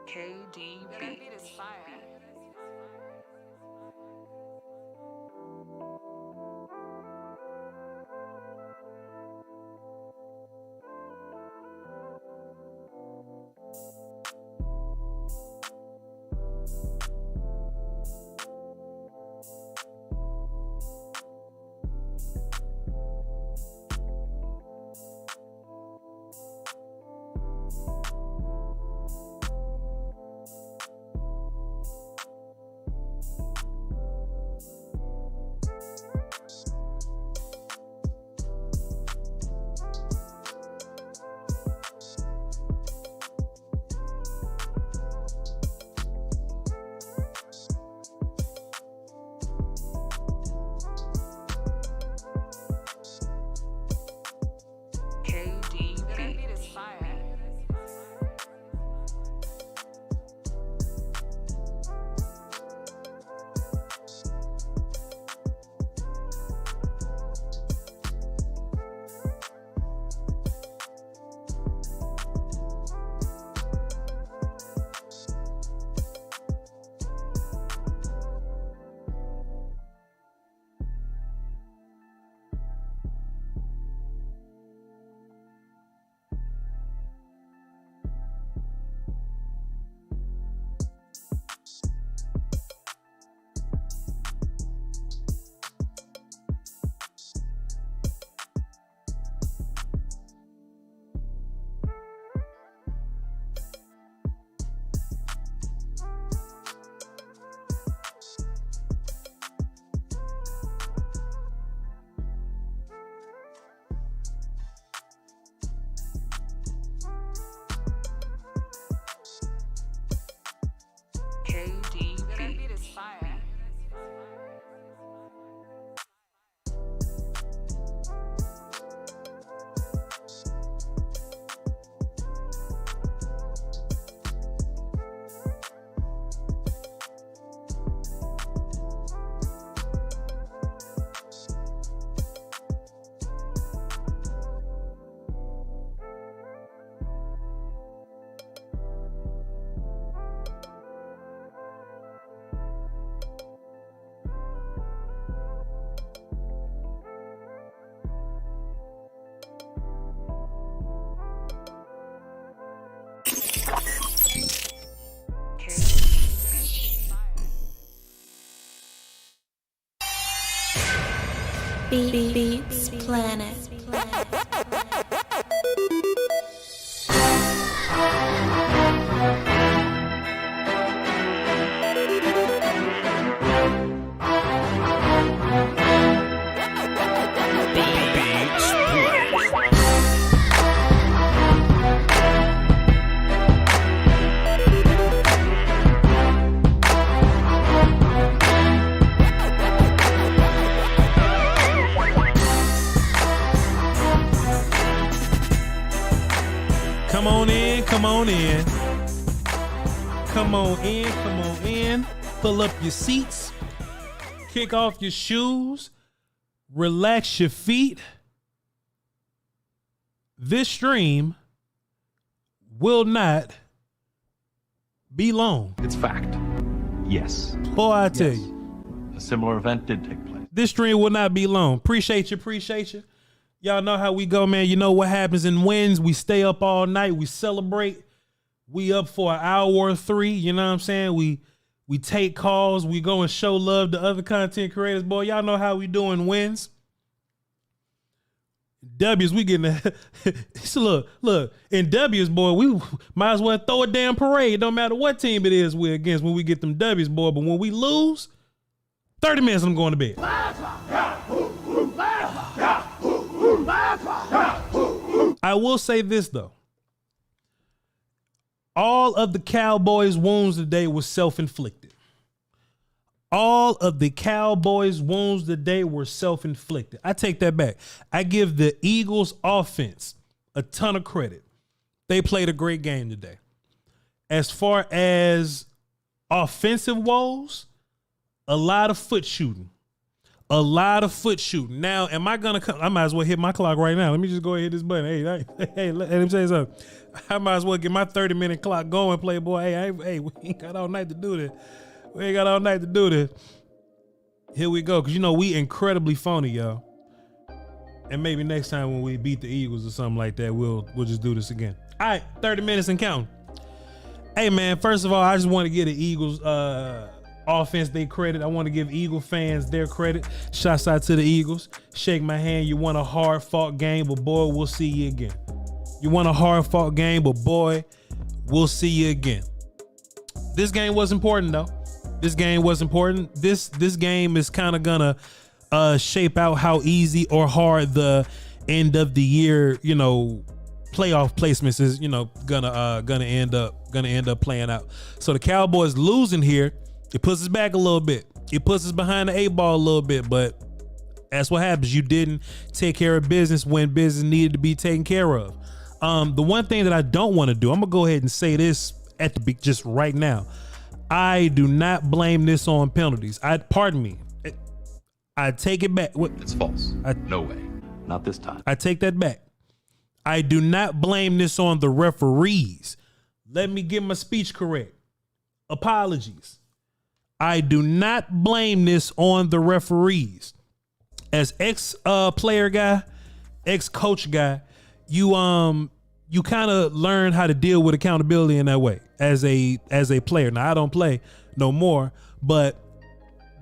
KD beat is fire. Beats Planet. Come on in. Pull up your seats. Kick off your shoes. Relax your feet. This stream will not be long. It's fact. Yes. Boy, I tell you. A similar event did take place. This stream will not be long. Appreciate you. Y'all know how we go, man. You know what happens in wins. We stay up all night. We celebrate. We up for an hour or three. You know what I'm saying? We take calls. We go and show love to other content creators. Boy, y'all know how we doing wins. W's, we getting so look. In W's, boy, we might as well throw a damn parade. Don't matter what team it is we're against when we get them W's, boy. But when we lose, 30 minutes, I'm going to bed. I will say this, though. All of the Cowboys' wounds today were self-inflicted. All of the Cowboys' wounds today were self-inflicted. I take that back. I give the Eagles offense a ton of credit. They played a great game today. As far as offensive woes, a lot of foot shooting, A lot of foot shooting. Now, am I gonna come? I might as well hit my clock right now. Let me just go ahead and hit this button. Hey, let me tell you something. I might as well get my 30-minute clock going, Playboy. Hey, we ain't got all night to do this. Here we go, because we incredibly phony, y'all. And maybe next time when we beat the Eagles or something like that, we'll just do this again. All right, 30 minutes and counting. Hey, man, first of all, I just want to give the Eagles offense their credit. I want to give Eagle fans their credit. Shouts out to the Eagles. Shake my hand. You won a hard-fought game, but boy, we'll see you again. You won a hard-fought game, but boy, we'll see you again. This game was important, though. This game game is kind of gonna shape out how easy or hard the end of the year, playoff placements is, gonna end up playing out. So the Cowboys losing here, it puts us back a little bit. It puts us behind the 8-ball a little bit, but that's what happens. You didn't take care of business when business needed to be taken care of. The one thing that I don't want to do, I'm gonna go ahead and say this just right now. I do not blame this on penalties. Pardon me. I take it back. It's false. No way. Not this time. I take that back. I do not blame this on the referees. Let me get my speech correct. Apologies. I do not blame this on the referees. As ex-player guy, ex-coach guy, you kind of learn how to deal with accountability in that way as a player. Now, I don't play no more, but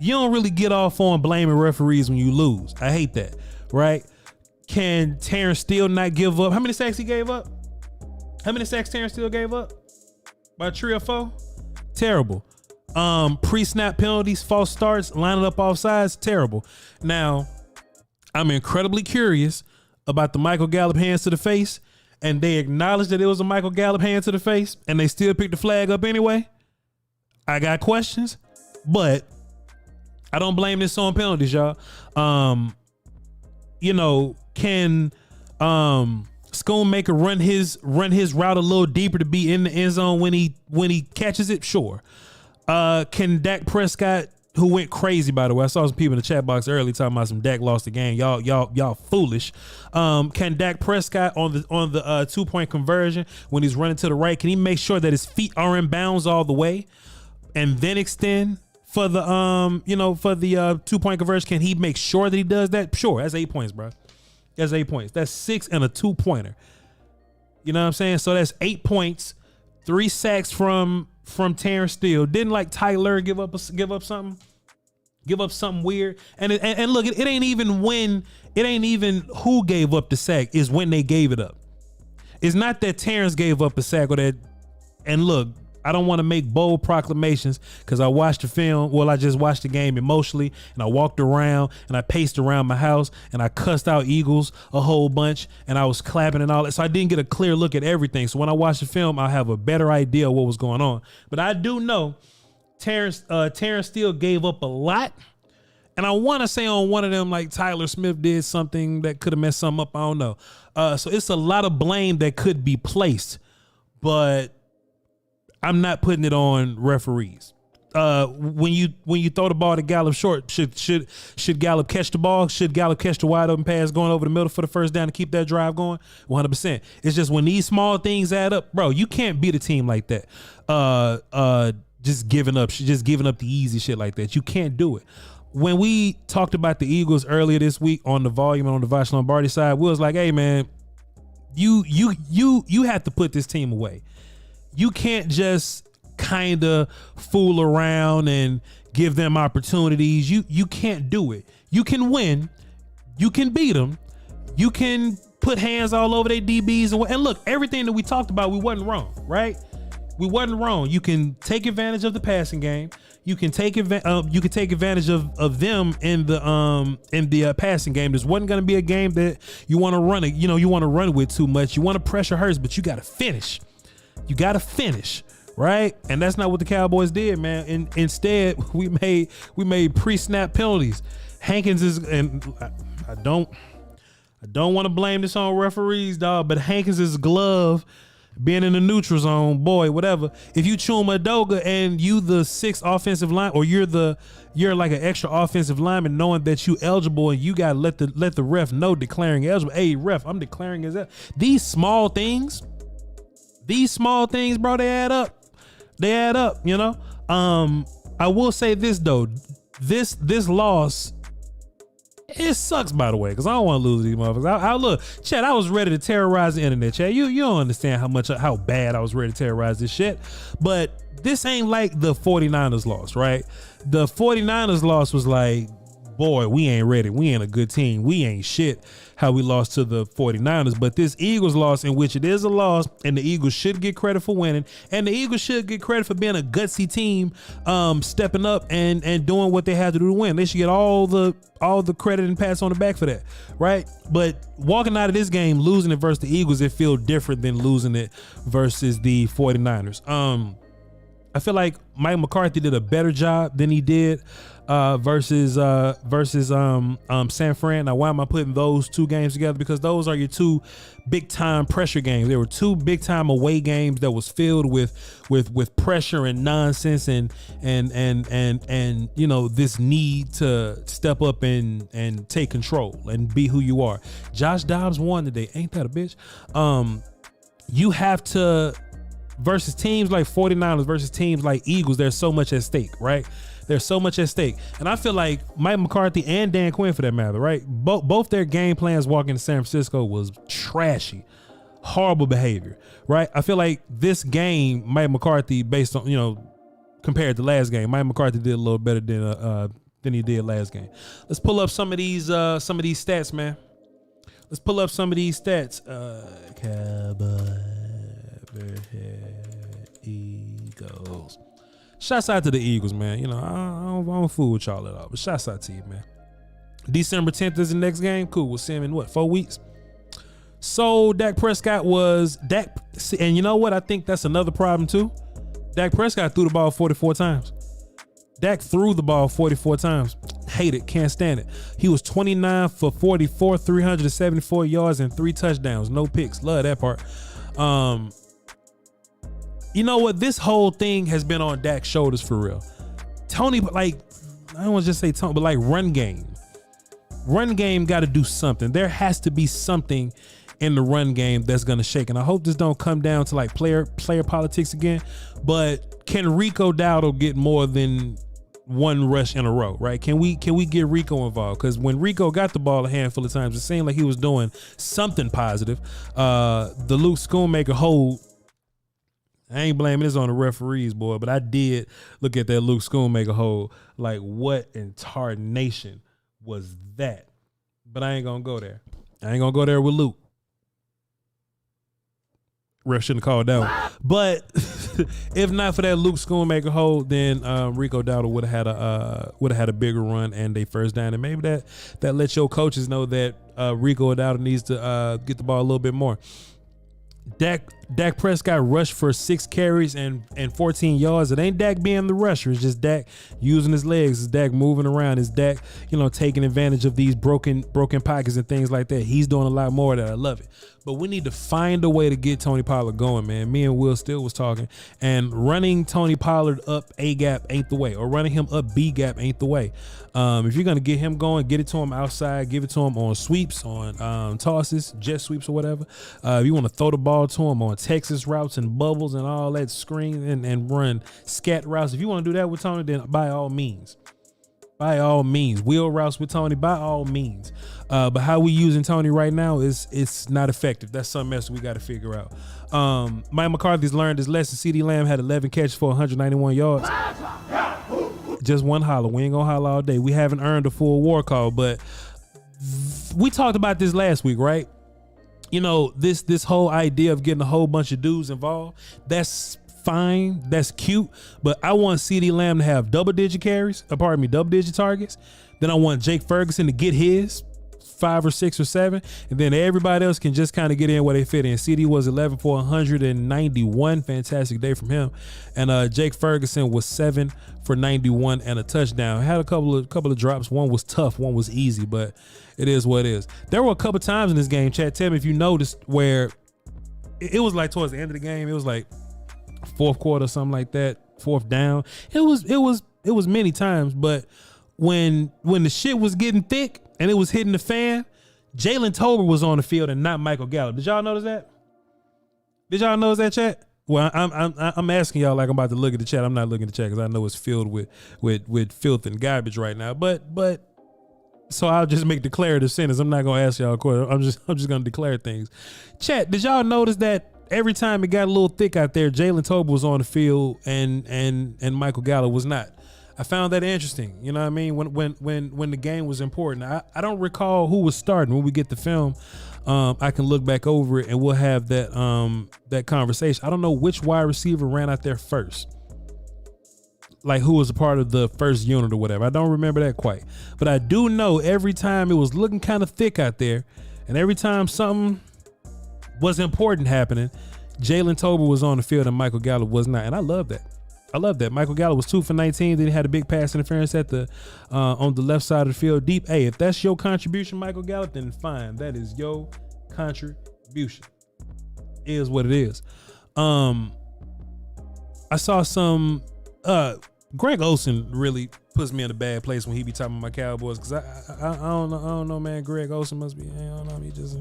you don't really get off on blaming referees when you lose. I hate that, right? Can Terrence Steele not give up? How many sacks he gave up? How many sacks Terrence Steele gave up? About 3 or 4? Terrible. Pre-snap penalties, false starts, lining up offsides, terrible. Now, I'm incredibly curious about the Michael Gallup hands to the face, and they acknowledged that it was a Michael Gallup hand to the face, and they still picked the flag up anyway. I got questions, but I don't blame this on penalties, y'all. Can Schoonmaker run his route a little deeper to be in the end zone when he catches it? Sure. Can Dak Prescott, who went crazy, by the way, I saw some people in the chat box early talking about some Dak lost the game. Y'all foolish. Can Dak Prescott on the 2-point conversion when he's running to the right, can he make sure that his feet are in bounds all the way and then extend for the 2-point conversion? Can he make sure that he does that? Sure. That's 8 points, bro. That's 8 points. That's 6 and a 2-pointer. You know what I'm saying? So that's 8 points, 3 sacks from Terrence Steele. Didn't like Tyler give up something weird. And look, it ain't even who gave up the sack, is when they gave it up. It's not that Terrence gave up a sack or that. And look, I don't want to make bold proclamations because I watched the film. Well, I just watched the game emotionally, and I walked around and I paced around my house and I cussed out Eagles a whole bunch and I was clapping and all that. So I didn't get a clear look at everything. So when I watch the film, I'll have a better idea of what was going on. But I do know Terrence Steele gave up a lot. And I want to say on one of them, like Tyler Smith did something that could have messed something up. I don't know. So it's a lot of blame that could be placed, but I'm not putting it on referees. When you throw the ball to Gallup short, should Gallup catch the ball? Should Gallup catch the wide open pass going over the middle for the first down to keep that drive going? 100%. It's just when these small things add up, bro, you can't beat a team like that. Just giving up the easy shit like that. You can't do it. When we talked about the Eagles earlier this week on the volume and on the Voch Lombardi side, we was like, hey man, you have to put this team away. You can't just kind of fool around and give them opportunities. You can't do it. You can win. You can beat them. You can put hands all over their DBs. And look, everything that we talked about, we wasn't wrong, right? We wasn't wrong. You can take advantage of the passing game. You can take advantage of them in the passing game. This wasn't going to be a game that you want to run it. You want to run with too much. You want to pressure Hurts, but you got to finish. You got to finish, right? And that's not what the Cowboys did, man. And instead, we made pre-snap penalties. Hankins is, and I don't want to blame this on referees, dog, but Hankins' glove being in the neutral zone, boy, whatever. If you Chuma Doga and you the sixth offensive line, or you're like an extra offensive lineman, knowing that you eligible and you gotta let the ref know, declaring eligible. Hey ref, I'm declaring as eligible. These small things, bro, they add up. You know. I will say this though, this loss, it sucks, by the way, because I don't want to lose these motherfuckers. I look, Chad, I was ready to terrorize the internet, Chad. You don't understand how bad I was ready to terrorize this shit. But this ain't like the 49ers loss, right? The 49ers loss was like, boy, we ain't ready. We ain't a good team. We ain't shit how we lost to the 49ers. But this Eagles loss, in which it is a loss, and the Eagles should get credit for winning, and the Eagles should get credit for being a gutsy team, stepping up and doing what they had to do to win. They should get all the credit and pats on the back for that, right? But walking out of this game, losing it versus the Eagles, it feels different than losing it versus the 49ers. I feel like Mike McCarthy did a better job than he did versus San Fran. Now, why am I putting those two games together? Because those are your two big time pressure games. There were two big time away games that was filled with pressure and nonsense and you know, this need to step up and take control and be who you are. Josh Dobbs won today. Ain't that a bitch? You have to, versus teams like 49ers versus teams like Eagles, there's so much at stake, right? There's so much at stake. And I feel like Mike McCarthy and Dan Quinn, for that matter, right? Both their game plans walking to San Francisco was trashy, horrible behavior, right? I feel like this game, Mike McCarthy, based on, you know, compared to last game, Mike McCarthy did a little better than he did last game. Let's pull up some of these stats, man. Let's pull up some of these stats. Eagles. Shouts out to the Eagles, man. You know, I don't fool with y'all at all, but shouts out to you, man. December 10th is the next game. Cool. We'll see him in 4 weeks. So Dak Prescott and you know what? I think that's another problem too. Dak Prescott threw the ball 44 times. Dak threw the ball 44 times. Hate it. Can't stand it. He was 29 for 44, 374 yards and 3 touchdowns. No picks. Love that part. You know what? This whole thing has been on Dak's shoulders for real. Tony, like, I don't want to just say Tony, but like run game. Run game got to do something. There has to be something in the run game that's going to shake. And I hope this don't come down to like player politics again. But can Rico Dowdle get more than one rush in a row, right? Can we get Rico involved? Because when Rico got the ball a handful of times, it seemed like he was doing something positive. The Luke Schoonmaker hold, I ain't blaming this on the referees, boy, but I did look at that Luke Schoonmaker hold like, what in tarnation was that? But I ain't gonna go there. I ain't gonna go there with Luke. Ref shouldn't have called that one. But if not for that Luke Schoonmaker hold, then Rico Dowdle would have had a bigger run and they first down. And maybe that lets your coaches know that Rico Dowdle needs to get the ball a little bit more. Dak Prescott rushed for 6 carries and 14 yards. It ain't Dak being the rusher. It's just Dak using his legs. It's Dak moving around. It's Dak, you know, taking advantage of these broken pockets and things like that. He's doing a lot more of that. I love it. But we need to find a way to get Tony Pollard going, man. Me and Will Steele was talking, and running Tony Pollard up A gap ain't the way, or running him up B gap ain't the way. If you're gonna get him going, get it to him outside, give it to him on sweeps, on tosses, jet sweeps or whatever. If you want to throw the ball to him on Texas routes and bubbles and all that screen and run scat routes, if you want to do that with Tony, then by all means. By all means, wheel routes with Tony, by all means. But how we using Tony right now it's not effective. That's something else we got to figure out. Mike McCarthy's learned his lesson. CeeDee Lamb had 11 catches for 191 yards. Just one holler. We ain't gonna holler all day. We haven't earned a full war call, but we talked about this last week, right? You know, this whole idea of getting a whole bunch of dudes involved, that's fine, that's cute, but I want CeeDee Lamb to have double digit targets. Then I want Jake Ferguson to get his 5 or 6 or 7, and then everybody else can just kind of get in where they fit in. CeeDee was 11 for 191, fantastic day from him, and Jake Ferguson was 7 for 91 and a touchdown. Had a couple of drops. One was tough, one was easy, but it is what it is. There were a couple times in this game, Chad, tell me if you noticed, where it was like towards the end of the game. It was like fourth quarter, something like that, fourth down. It was many times, but when the shit was getting thick and it was hitting the fan, Jalen Tolbert was on the field and not Michael Gallup. Did y'all notice that? Did y'all notice that, chat? Well, I'm asking y'all like I'm about to look at the chat. I'm not looking at the chat because I know it's filled with filth and garbage right now. But so I'll just make declarative sentence. I'm not gonna ask y'all a question. I'm just gonna declare things. Chat, did y'all notice that every time it got a little thick out there, Jalen Tolbert was on the field and Michael Gallup was not? I found that interesting. You know what I mean? When the game was important. I don't recall who was starting. When we get the film, I can look back over it and we'll have that conversation. I don't know which wide receiver ran out there first. Like who was a part of the first unit or whatever. I don't remember that quite. But I do know every time it was looking kind of thick out there and every time something was important happening, Jalen Tolbert was on the field and Michael Gallup was not. And I love that. I love that. Michael Gallup was 2 for 19. Then he had a big pass interference at the on the left side of the field deep. Hey, if that's your contribution, Michael Gallup, then fine. That is your contribution. Is what it is. I saw some Greg Olsen really puts me in a bad place when he be talking about my Cowboys because I don't know, man. Greg Olsen must be, I don't know, he just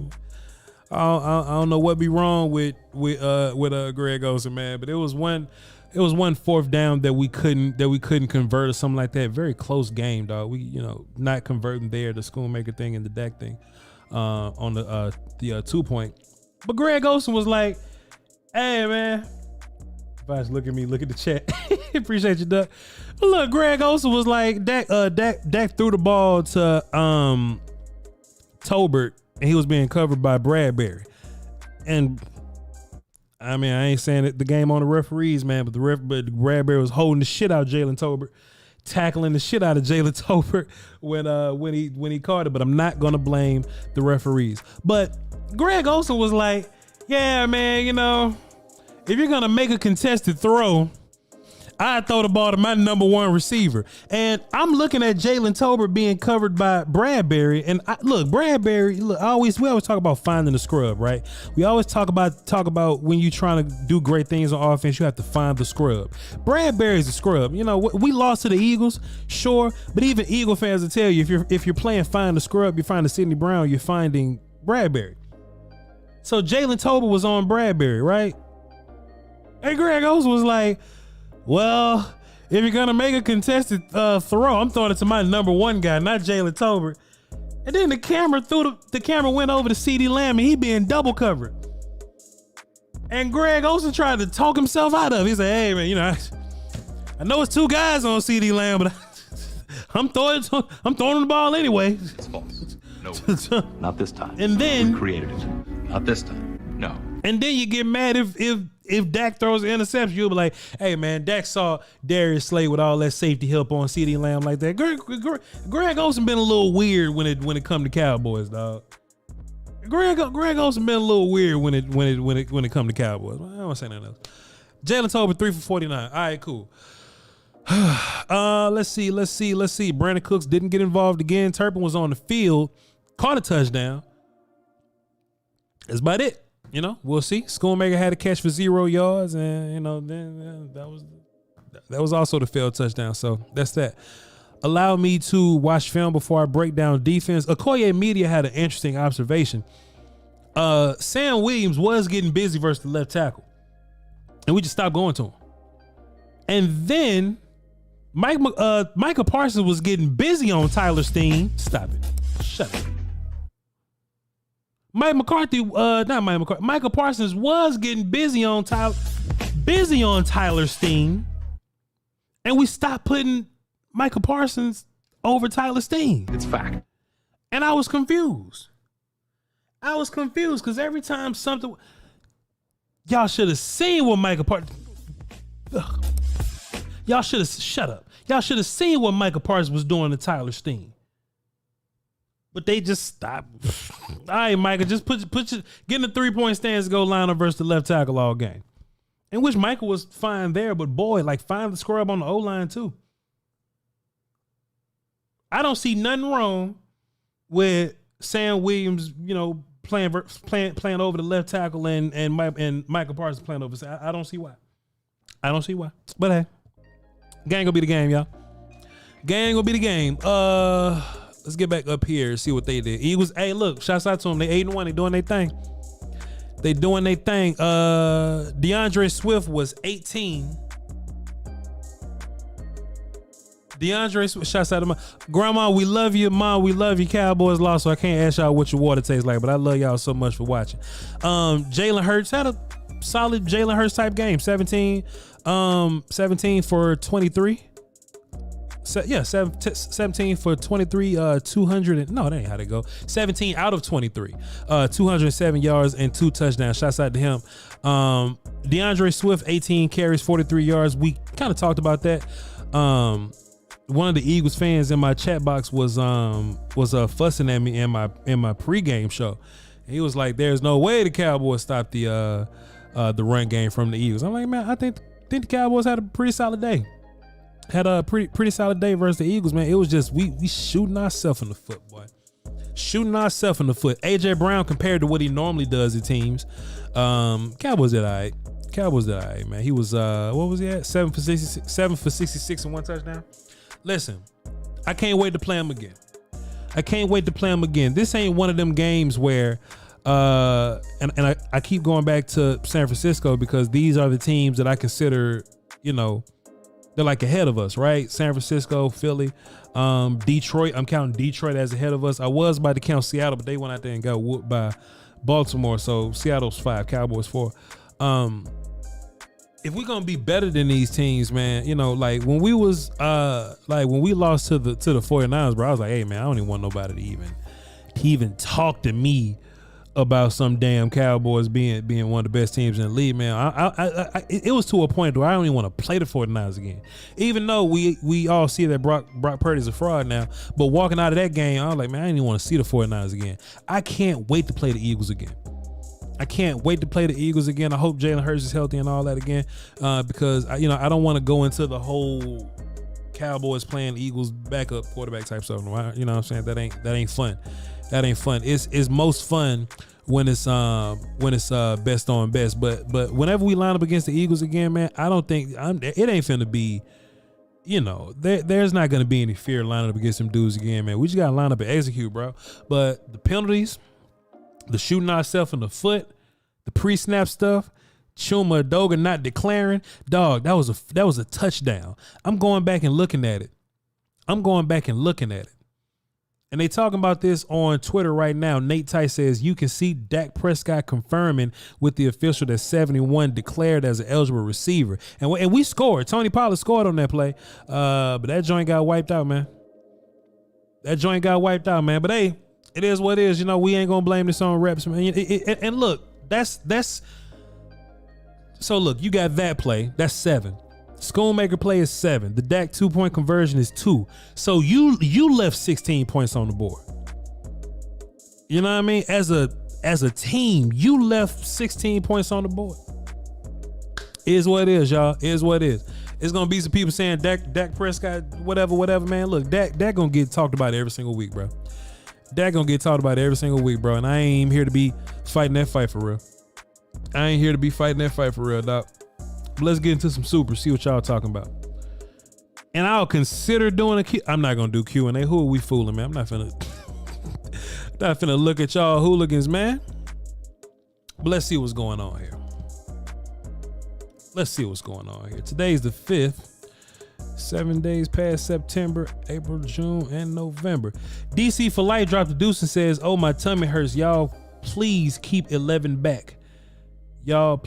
I don't know what be wrong with Greg Olsen, man. But it was one fourth down that we couldn't convert or something like that. Very close game, dog. We not converting there, the Schoonmaker thing and the Dak thing on the 2 point. But Greg Olsen was like, "Hey, man." Vice, look at me. Look at the chat. Appreciate you, Duck. But look, Greg Olsen was like, Dak threw the ball to Tolbert, and he was being covered by Bradbury. And I mean, I ain't saying that the game on the referees, man, but but Bradbury was holding the shit out of Jalen Tolbert, tackling the shit out of Jalen Tolbert when he caught it. But I'm not gonna blame the referees. But Greg Olsen was like, "Yeah, man, if you're gonna make a contested throw, I'd throw the ball to my number one receiver." And I'm looking at Jalen Tolbert being covered by Bradbury. And Bradbury, we always talk about finding the scrub, right? We always talk about when you're trying to do great things on offense, you have to find the scrub. Bradbury's a scrub. We lost to the Eagles, sure, but even Eagle fans will tell you if you're playing find the scrub, you're finding Sidney Brown, you're finding Bradbury. So Jalen Tolbert was on Bradbury, right? And Greg Olsen was like, "Well, if you're gonna make a contested throw, I'm throwing it to my number one guy, not Jalen Tolbert." And then the camera went over to CeeDee Lamb, and he being double covered. And Greg Olsen tried to talk himself out of it. He said, "Hey, man, I know it's two guys on CeeDee Lamb, but I'm throwing the ball anyway." It's false. No, not this time. And then we created it. Not this time. No. And then you get mad if Dak throws an interception, you'll be like, "Hey, man, Dak saw Darius Slay with all that safety help on CeeDee Lamb like that." Greg Olsen been a little weird when it come to Cowboys, dog. Greg Olsen been a little weird when it come to Cowboys. I don't want to say nothing else. Jalen Tolbert 3 for 49. All right, cool. Let's see. Brandon Cooks didn't get involved again. Turpin was on the field, caught a touchdown. That's about it. We'll see. Schoonmaker had a catch for 0 yards, and then that was also the failed touchdown. So that's that. Allow me to watch film before I break down defense. Okoye Media had an interesting observation. Sam Williams was getting busy versus the left tackle, and we just stopped going to him. And then Micah Parsons was getting busy on Tyler Steen. Stop it. Shut up. Micah Parsons was getting busy on Tyler Steen, and we stopped putting Micah Parsons over Tyler Steen. It's fact. And I was confused. Because every time something, y'all should have seen what Micah Parsons. Y'all should have shut up. Y'all should have seen what Micah Parsons was doing to Tyler Steen. But they just stopped. All right, Micah, just put get in the 3-point stance, go line up versus the left tackle all game. In which Micah was fine there, but boy, find the scrub on the O-line too. I don't see nothing wrong with Sam Williams, playing over the left tackle and Micah Parsons playing over. So I don't see why. I don't see why. But hey, game gonna be the game, y'all. Game gonna be the game. Let's get back up here, see what they did. Eagles, hey, look, shouts out to them. They 8-1. They doing their thing. DeAndre Swift was 18. DeAndre Swift, shouts out to my grandma. We love you, mom. We love you. Cowboys lost, so I can't ask y'all what your water tastes like, but I love y'all so much for watching. Jalen Hurts had a solid Jalen Hurts type game. 17 for 23. 17 for 23, 200. No, that ain't how they go. 17 out of 23, 207 yards and 2 touchdowns. Shouts out to him. DeAndre Swift, 18 carries, 43 yards. We kind of talked about that. One of the Eagles fans in my chat box was fussing at me in my pregame show. He was like, "There's no way the Cowboys stopped the run game from the Eagles." I'm like, man, I think the Cowboys had a pretty solid day. Had a pretty solid day versus the Eagles, man. It was just we shooting ourselves in the foot, boy. Shooting ourselves in the foot. AJ Brown compared to what he normally does at teams. Cowboys did all right. Man. He was what was he at? 7 for 66 and 1 touchdown. Listen, I can't wait to play him again. This ain't one of them games where and I keep going back to San Francisco because these are the teams that I consider, they're like ahead of us, right? San Francisco, Philly, Detroit. I'm counting Detroit as ahead of us. I was about to count Seattle, but they went out there and got whooped by Baltimore. So Seattle's 5, Cowboys 4. If we're gonna be better than these teams, man, like when we lost to the 49ers, bro, I was like, hey man, I don't even want nobody to even talk to me about some damn Cowboys being one of the best teams in the league, man. It was to a point where I don't even want to play the 49ers again. Even though we all see that Brock Purdy's a fraud now, but walking out of that game, I was like, man, I didn't even want to see the 49ers again. I can't wait to play the Eagles again. I hope Jalen Hurts is healthy and all that again, because I don't want to go into the whole Cowboys playing Eagles backup quarterback type stuff. You know what I'm saying? That ain't fun. It's most fun when it's best on best. But whenever we line up against the Eagles again, man, I don't think it ain't finna be. There's not gonna be any fear lining up against them dudes again, man. We just gotta line up and execute, bro. But the penalties, the shooting ourselves in the foot, the pre-snap stuff, Chuma Adoga not declaring, dog, that was a touchdown. I'm going back and looking at it. And they talking about this on Twitter right now. Nate Tice says you can see Dak Prescott confirming with the official that 71 declared as an eligible receiver. And we scored. Tony Pollard scored on that play. But that joint got wiped out, man. But hey, it is what it is. We ain't gonna blame this on reps, man. And look, that's so look, you got that play. That's 7. Schoonmaker play is 7. The Dak 2-point conversion is 2. So you left 16 points on the board. You know what I mean? As a team, you left 16 points on the board. Is what it is, y'all. Is what it is. It's gonna be some people saying Dak Prescott, whatever, man. Look, Dak gonna get talked about every single week, bro. And I ain't even here to be fighting that fight for real. Dog. But let's get into some super, see what y'all talking about. And I'll consider doing a Q. I'm not gonna do Q&A. Who are we fooling, man? I'm not finna look at y'all hooligans, man. But let's see what's going on here. Today's the 5th. 7 days past September, April, June, and November. DC for Life dropped the deuce and says, oh, my tummy hurts. Y'all please keep 11 back. That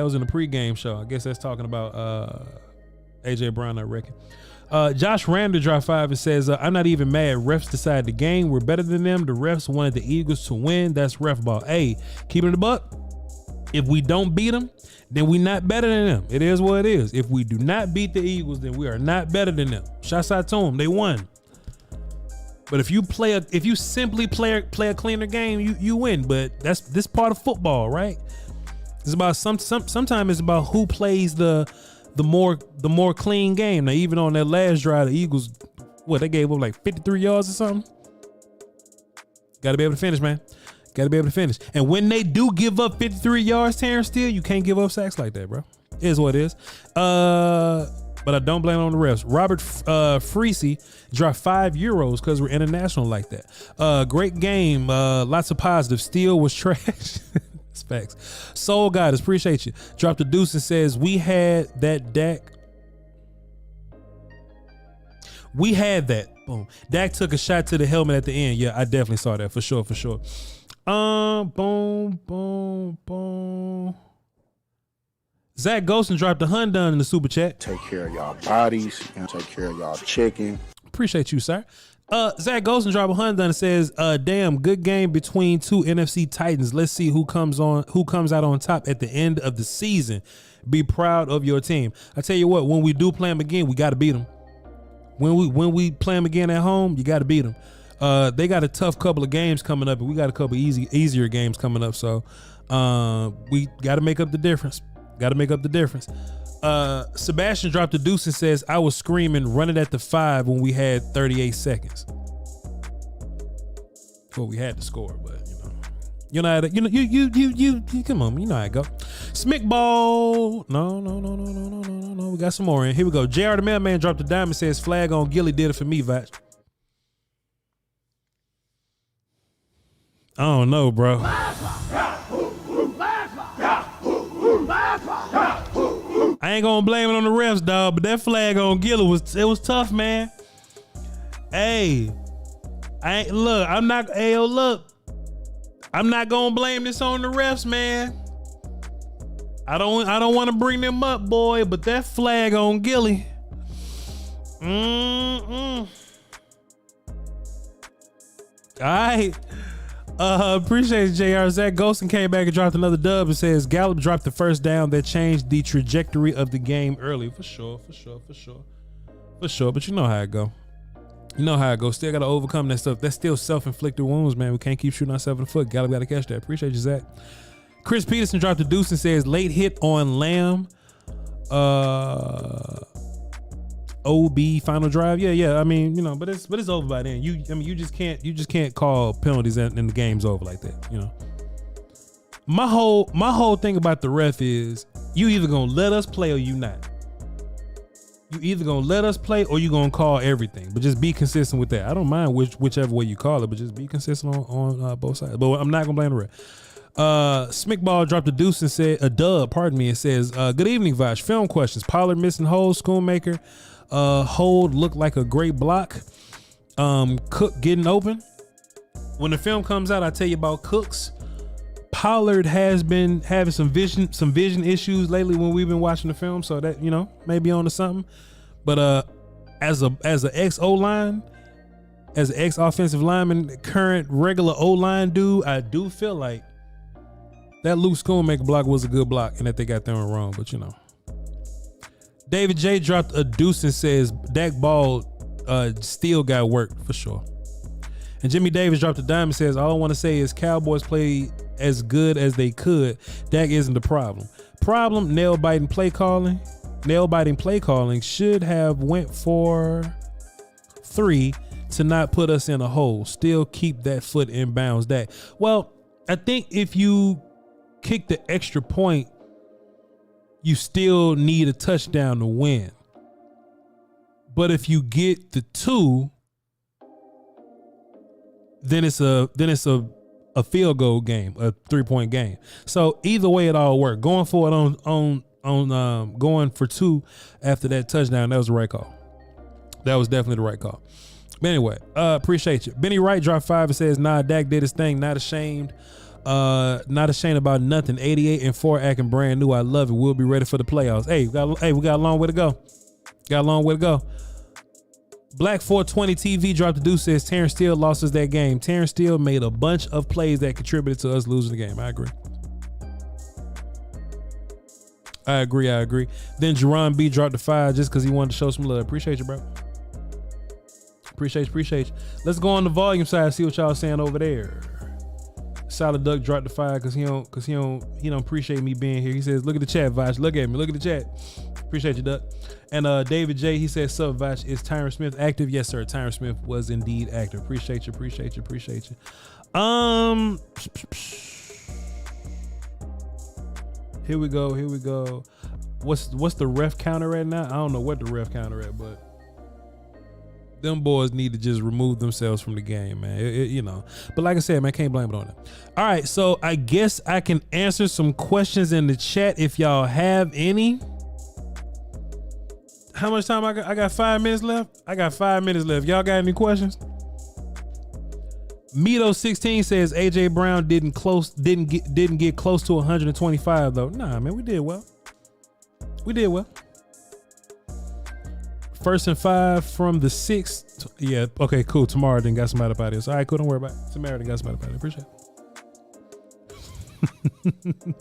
was in the pregame show. I guess that's talking about AJ Brown, I reckon. Josh Randall dropped 5 and says, I'm not even mad. Refs decided the game. We're better than them. The refs wanted the Eagles to win. That's ref ball. Hey, keeping it a buck. If we don't beat them, then we not better than them. It is what it is. If we do not beat the Eagles, then we are not better than them. Shouts out to them. They won. But if you simply play a cleaner game, you win. But that's this part of football, right? It's about sometimes it's about who plays the more clean game. Now, even on that last drive, the Eagles, they gave up like 53 yards or something. Got to be able to finish, man. Got to be able to finish. And when they do give up 53 yards, Terrence Steele, you can't give up sacks like that, bro. It is what it is. But I don't blame it on the refs. Robert Freese dropped €5 because we're international like that. Great game. Lots of positives. Steele was trash. It's facts. Soul Goddess, appreciate you. Dropped a deuce and says, we had that Dak. We had that. Boom. Dak took a shot to the helmet at the end. Yeah, I definitely saw that for sure. Boom, boom, boom. Zach Golson dropped a $100 in the super chat. Take care of y'all bodies. Take care of y'all chicken. Appreciate you, sir. Zach Golson dropped a $100 and says, damn, good game between two NFC Titans. Let's see who comes out on top at the end of the season. Be proud of your team. I tell you what, when we do play them again, we got to beat them. When we play them again at home, you got to beat them. They got a tough couple of games coming up, and we got a couple easier games coming up. So we got to make up the difference. Sebastian dropped a deuce and says, I was screaming, run it at the 5 when we had 38 seconds. Well, we had to score, but you know how to, you come on, you know how it go. Smickball. No. We got some more in. Here we go. JR the Mailman dropped a dime and says, flag on Gilly did it for me, Voch. I don't know, bro. I ain't gonna blame it on the refs, dog, but that flag on Gilly was tough, man. Hey, I'm not gonna blame this on the refs, man. I don't want to bring them up, boy, but that flag on Gilly. All right. Appreciate it, JR. Zach Golson came back and dropped another dub and says Gallup dropped the first down that changed the trajectory of the game early. For sure. But you know how it go. Still got to overcome that stuff. That's still self-inflicted wounds, man. We can't keep shooting ourselves in the foot. Gallup got to catch that. Appreciate you, Zach. Chris Peterson dropped a deuce and says late hit on Lamb. OB final drive. Yeah. I mean, but it's over by then. You just can't call penalties and the game's over like that. My whole thing about the ref is you either gonna let us play or you not. You either gonna let us play or you gonna call everything. But just be consistent with that. I don't mind whichever way you call it, but just be consistent on both sides. But I'm not gonna blame the ref. Smickball dropped a deuce and said a dub. Pardon me. It says, "Good evening, Voch. Film questions. Pollard missing holes. Schoonmaker." Hold looked like a great block. Cook getting open. When the film comes out, I tell you about Cooks. Pollard has been having some vision issues lately when we've been watching the film, so that maybe on to something. But as an ex O-line, as an ex offensive lineman, current regular O-line dude, I do feel like that Luke Schoonmaker block was a good block, and that they got that one wrong. But David J dropped a deuce and says Dak Ball still got work for sure. And Jimmy Davis dropped a dime and says all I want to say is Cowboys played as good as they could. Dak isn't the problem. Nail-biting play calling should have went for 3 to not put us in a hole. Still keep that foot in bounds, Dak. Well, I think if you kick the extra point, you still need a touchdown to win. But if you get the 2, then it's a field goal game, a 3-point game. So either way, it all worked. Going for it on going for 2 after that touchdown, that was the right call. That was definitely the right call. But anyway, appreciate you. Benny Wright dropped 5 and says, nah, Dak did his thing. Not ashamed about nothing. 88-4 acting brand new. I love it. We'll be ready for the playoffs. Hey, we got a long way to go. Black 420 TV dropped the deuce, says Terrence Steele lost us that game. Terrence Steele made a bunch of plays that contributed to us losing the game. I agree. Then Jerron B dropped the 5 just because he wanted to show some love. Appreciate you, bro. Appreciate you. Let's go on the volume side, see what y'all saying over there. Solid Duck dropped the 5 because he don't appreciate me being here. He says, look at the chat, Voch. Look at me. Look at the chat. Appreciate you, Duck. And David J, he says, "Sub Voch, is Tyron Smith active?" Yes, sir. Tyron Smith was indeed active. Appreciate you. Here we go. What's the ref counter right now? I don't know what the ref counter at, but them boys need to just remove themselves from the game, man. You know. But like I said, man, can't blame it on them. All right, so I guess I can answer some questions in the chat if y'all have any. How much time I got? I got 5 minutes left. Y'all got any questions? Mito16 says AJ Brown didn't get close to 125 though. Nah, man, we did well. First and 5 from the 6th. Yeah, okay, cool. Tomorrow then got somebody up out of this. All right, cool. Don't worry about it. Tomorrow then got somebody up out of here. Appreciate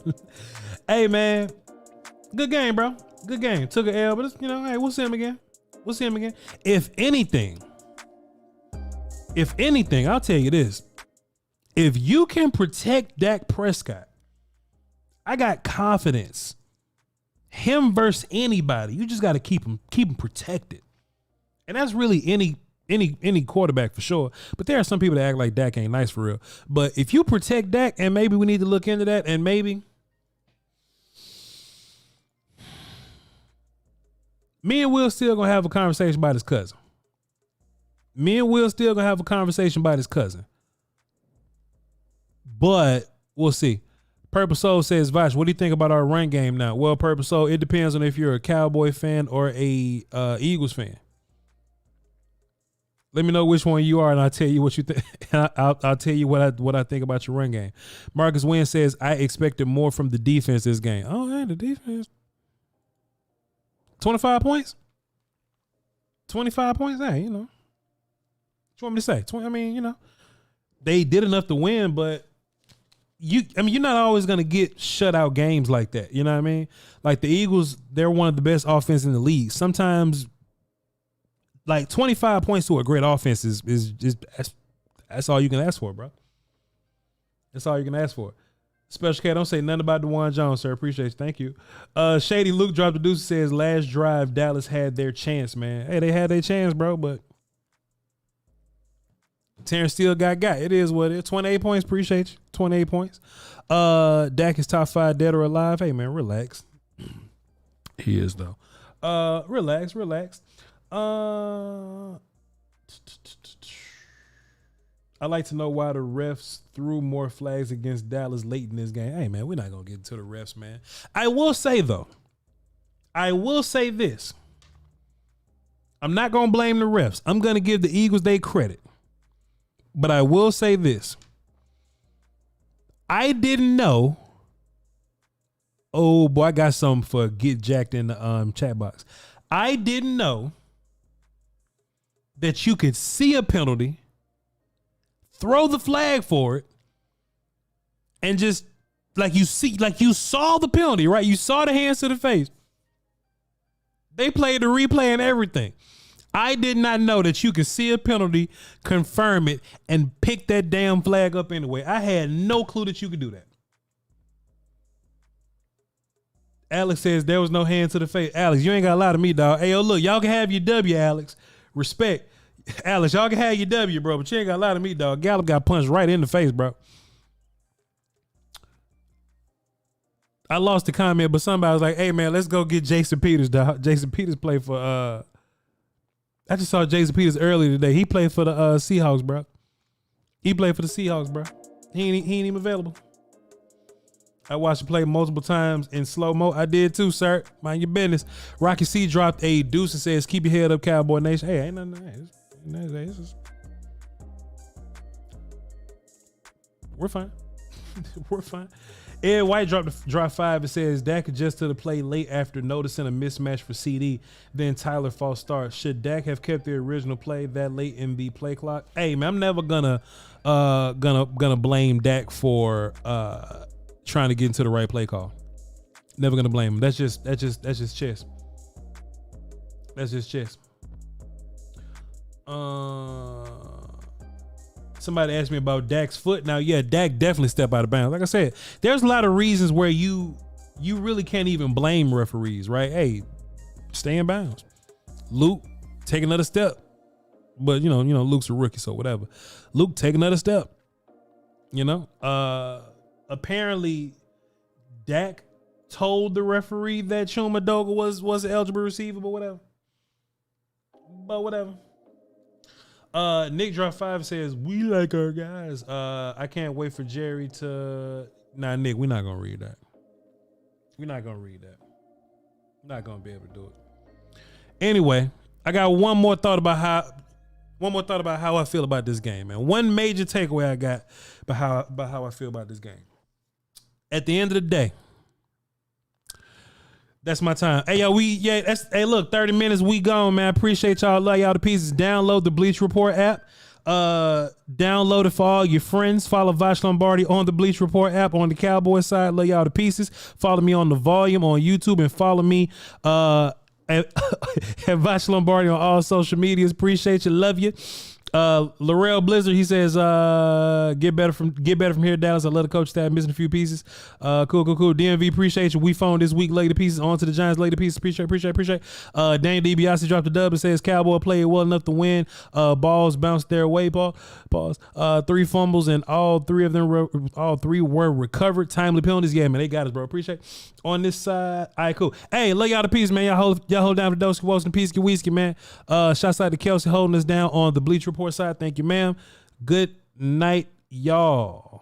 it. Hey, man. Good game, bro. Good game. Took an L, but it's, you know, hey, we'll see him again. If anything, I'll tell you this. If you can protect Dak Prescott, I got confidence. Him versus anybody, you just got to keep him protected. And that's really any quarterback for sure. But there are some people that act like Dak ain't nice for real. But if you protect Dak, and maybe we need to look into that, and maybe me and Will still gonna have a conversation about his cousin. But we'll see. Purple Soul says, Voch, what do you think about our run game now? Well, Purple Soul, it depends on if you're a Cowboy fan or a Eagles fan. Let me know which one you are, and I'll tell you what you think. I'll tell you what I think about your run game. Marcus Wynn says, I expected more from the defense this game. Oh, hey, the defense. 25 points? 25 points? Hey, you know. What you want me to say? They did enough to win, but you're not always going to get shutout games like that. You know what I mean? Like the Eagles, they're one of the best offenses in the league. Sometimes, like 25 points to a great offense is that's all you can ask for, bro. That's all you can ask for. Special K, don't say nothing about DeJuan Jones, sir. Appreciate you. Thank you. Shady Luke dropped the deuce, says last drive Dallas had their chance, man. Hey, they had their chance, bro, but Terrence Steele got. It is what it is. 28 points. Appreciate you. 28 points. Dak is top 5 dead or alive. Hey, man, relax. He is, though. Relax. I'd like to know why the refs threw more flags against Dallas late in this game. Hey, man, we're not going to get into the refs, man. I will say this. I'm not going to blame the refs. I'm going to give the Eagles their credit. But I will say this. I didn't know. Oh, boy, I got something for Get Jacked in the chat box. I didn't know that you could see a penalty, throw the flag for it, and just you saw the penalty, right? You saw the hands to the face. They played the replay and everything. I did not know that you could see a penalty, confirm it, and pick that damn flag up anyway. I had no clue that you could do that. Alex says there was no hand to the face. Alex, you ain't got to lie to me, dog. Hey, yo, look, y'all can have your W, Alex. Respect. Alex, y'all can have your W, bro, but you ain't got to lie to me, dog. Gallup got punched right in the face, bro. I lost the comment, but somebody was like, hey, man, let's go get Jason Peters, dog. Jason Peters played for, I just saw Jason Peters earlier today. He played for the Seahawks, bro. He ain't even available. I watched him play multiple times in slow-mo. I did too, sir. Mind your business. Rocky C dropped a deuce and says, keep your head up, Cowboy Nation. Hey, ain't nothing. We're fine. We're fine. Ed White dropped 5 and says, Dak adjusted to the play late after noticing a mismatch for CeeDee. Then Tyler false start. Should Dak have kept the original play that late in the play clock? Hey, man, I'm never gonna blame Dak for trying to get into the right play call. Never gonna blame him. That's just chess. That's just chess. Somebody asked me about Dak's foot. Now, yeah, Dak definitely stepped out of bounds. Like I said, there's a lot of reasons where you really can't even blame referees, right? Hey, stay in bounds. Luke, take another step. But you know, Luke's a rookie, so whatever. Luke, take another step. Apparently, Dak told the referee that Chuma Doga was an eligible receiver, but whatever. Nick Drop 5 says, we like our guys. I can't wait for Jerry to... Nah, Nick, we're not going to read that. We're not going to read that. Not going to be able to do it. Anyway, I got one more thought about how I feel about this game, man. One major takeaway I got about how I feel about this game. At the end of the day, that's my time. Hey, yo, look, 30 minutes, we gone, man. Appreciate y'all. Love y'all to pieces. Download the Bleach Report app. Download it for all your friends. Follow Voch Lombardi on the Bleach Report app on the Cowboys side. Love y'all to pieces. Follow me on the Volume on YouTube and follow me at Voch Lombardi on all social medias. Appreciate you. Love you. Laurel Blizzard, he says, get better from here, Dallas. I love the coach staff, missing a few pieces. Cool. DMV, appreciate you. We phoned this week, lay the pieces on to the Giants, lay the pieces. Appreciate. Dane DiBiase dropped the dub and says Cowboy played well enough to win. Balls bounced their way, pause. 3 fumbles and all three were recovered. Timely penalties. Yeah, man, they got us, bro. Appreciate. On this side, all right, cool. Hey, love y'all to pieces, man. Y'all hold down for Dosky Wilson, Peasky Whiskey, man. Shouts out to Kelsey holding us down on the Bleach Report side. Thank you, ma'am. Good night, y'all.